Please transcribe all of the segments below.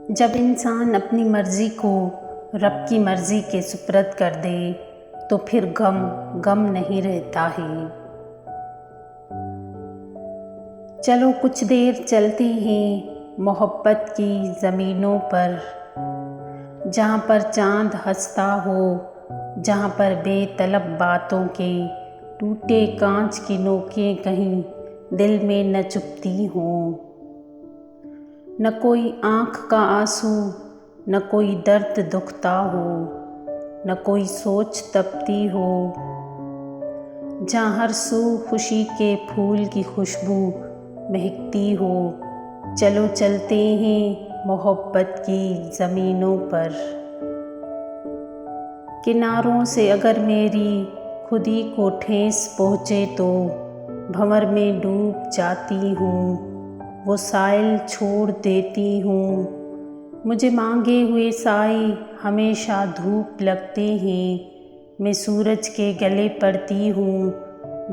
جب انسان اپنی مرضی کو رب کی مرضی کے سپرد کر دے تو پھر غم نہیں رہتا ہے۔ چلو کچھ دیر چلتے ہیں محبت کی زمینوں پر، جہاں پر چاند ہنستا ہو، جہاں پر بے طلب باتوں کے ٹوٹے کانچ کی نوکیں کہیں دل میں نہ چبھتی ہوں۔ نہ کوئی آنکھ کا آنسو، نہ کوئی درد دکھتا ہو، نہ کوئی سوچ تپتی ہو، جہاں ہر سو خوشی کے پھول کی خوشبو مہکتی ہو۔ چلو چلتے ہیں محبت کی زمینوں پر، کناروں سے اگر میری خودی کو ٹھیس پہنچے تو بھنور میں ڈوب جاتی ہوں، وہ سائل چھوڑ دیتی ہوں۔ مجھے مانگے ہوئے سائے ہمیشہ دھوپ لگتے ہیں، میں سورج کے گلے پڑتی ہوں،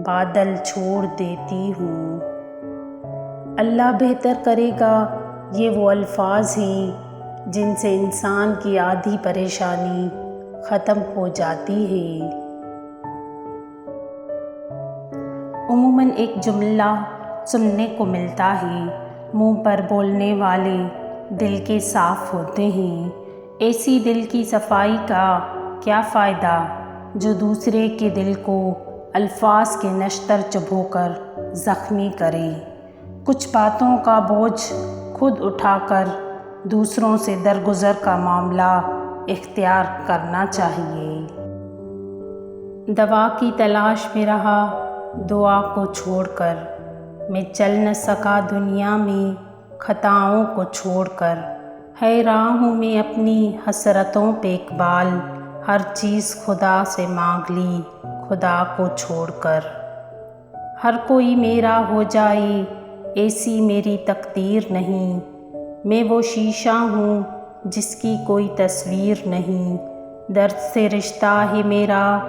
بادل چھوڑ دیتی ہوں۔ اللہ بہتر کرے گا، یہ وہ الفاظ ہیں جن سے انسان کی آدھی پریشانی ختم ہو جاتی ہے۔ عموماً ایک جملہ سننے کو ملتا ہے، منہ پر بولنے والے دل کے صاف ہوتے ہیں۔ ایسی دل کی صفائی کا کیا فائدہ جو دوسرے کے دل کو الفاظ کے نشتر چبھو کر زخمی کرے۔ کچھ باتوں کا بوجھ خود اٹھا کر دوسروں سے درگزر کا معاملہ اختیار کرنا چاہیے۔ دوا کی تلاش میں رہا دعا کو چھوڑ کر، میں چل نہ سکا دنیا میں خطاؤں کو چھوڑ کر۔ حیران ہوں میں اپنی حسرتوں پہ اقبال، ہر چیز خدا سے مانگ لی خدا کو چھوڑ کر۔ ہر کوئی میرا ہو جائے ایسی میری تقدیر نہیں، میں وہ شیشہ ہوں جس کی کوئی تصویر نہیں۔ درد سے رشتہ ہے میرا،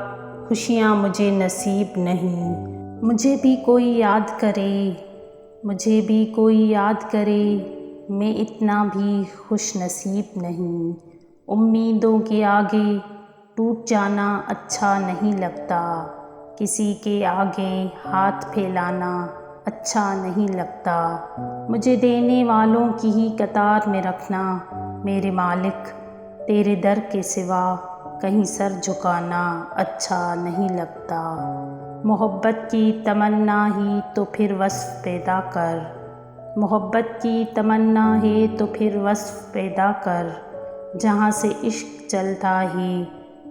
خوشیاں مجھے نصیب نہیں۔ مجھے بھی کوئی یاد کرے، مجھے بھی کوئی یاد کرے، میں اتنا بھی خوش نصیب نہیں۔ امیدوں کے آگے ٹوٹ جانا اچھا نہیں لگتا، کسی کے آگے ہاتھ پھیلانا اچھا نہیں لگتا۔ مجھے دینے والوں کی ہی قطار میں رکھنا میرے مالک، تیرے در کے سوا کہیں سر جھکانا اچھا نہیں لگتا۔ محبت کی تمنا ہی تو پھر وصف پیدا کر، محبت کی تمنا ہے تو پھر وصف پیدا کر، جہاں سے عشق چلتا ہے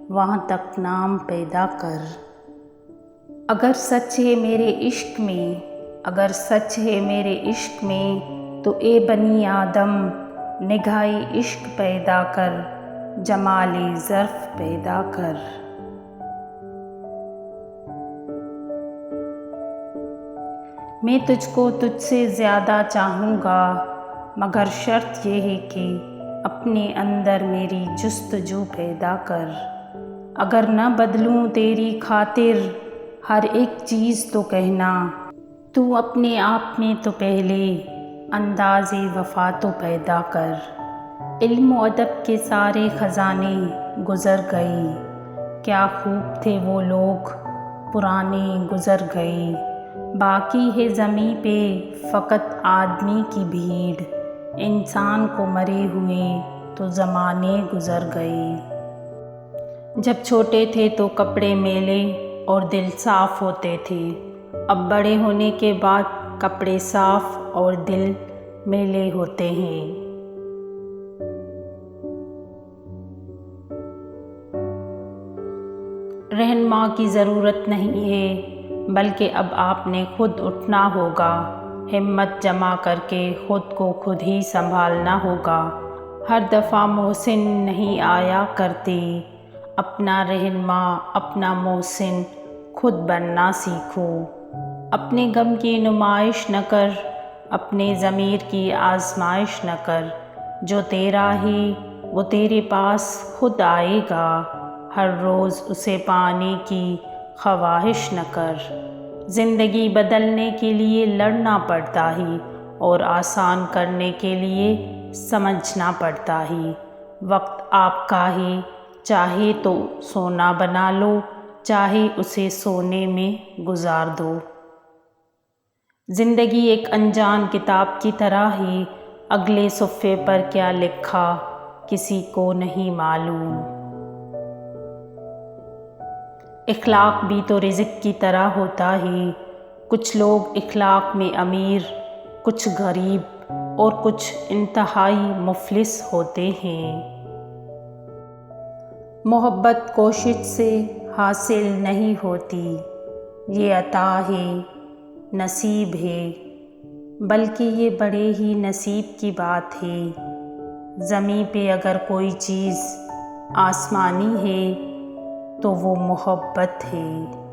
وہاں تک نام پیدا کر۔ اگر سچ ہے میرے عشق میں، اگر سچ ہے میرے عشق میں تو اے بنی آدم نگاہ عشق پیدا کر، جمال ظرف پیدا کر۔ میں تجھ کو تجھ سے زیادہ چاہوں گا، مگر شرط یہ ہے کہ اپنے اندر میری جستجو پیدا کر۔ اگر نہ بدلوں تیری خاطر ہر ایک چیز تو کہنا، تو اپنے آپ میں تو پہلے انداز وفا تو پیدا کر۔ علم و ادب کے سارے خزانے گزر گئے، کیا خوب تھے وہ لوگ پرانے گزر گئے۔ باقی ہے زمیں پہ فقط آدمی کی بھیڑ، انسان کو مرے ہوئے تو زمانے گزر گئے۔ جب چھوٹے تھے تو کپڑے میلے اور دل صاف ہوتے تھے، اب بڑے ہونے کے بعد کپڑے صاف اور دل میلے ہوتے ہیں۔ رہنما کی ضرورت نہیں ہے، بلکہ اب آپ نے خود اٹھنا ہوگا، ہمت جمع کر کے خود کو خود ہی سنبھالنا ہوگا۔ ہر دفعہ محسن نہیں آیا کرتے، اپنا رہنما اپنا محسن خود بننا سیکھو۔ اپنے غم کی نمائش نہ کر، اپنے ضمیر کی آزمائش نہ کر، جو تیرا ہے وہ تیرے پاس خود آئے گا، ہر روز اسے پانے کی خواہش نہ کر۔ زندگی بدلنے کے لیے لڑنا پڑتا ہے، اور آسان کرنے کے لیے سمجھنا پڑتا ہے۔ وقت آپ کا ہے، چاہے تو سونا بنا لو، چاہے اسے سونے میں گزار دو۔ زندگی ایک انجان کتاب کی طرح ہے، اگلے صفحے پر کیا لکھا کسی کو نہیں معلوم۔ اخلاق بھی تو رزق کی طرح ہوتا ہے، کچھ لوگ اخلاق میں امیر، کچھ غریب اور کچھ انتہائی مفلس ہوتے ہیں۔ محبت کوشش سے حاصل نہیں ہوتی، یہ عطا ہے، نصیب ہے، بلکہ یہ بڑے ہی نصیب کی بات ہے۔ زمیں پہ اگر کوئی چیز آسمانی ہے تو وہ محبت ہے۔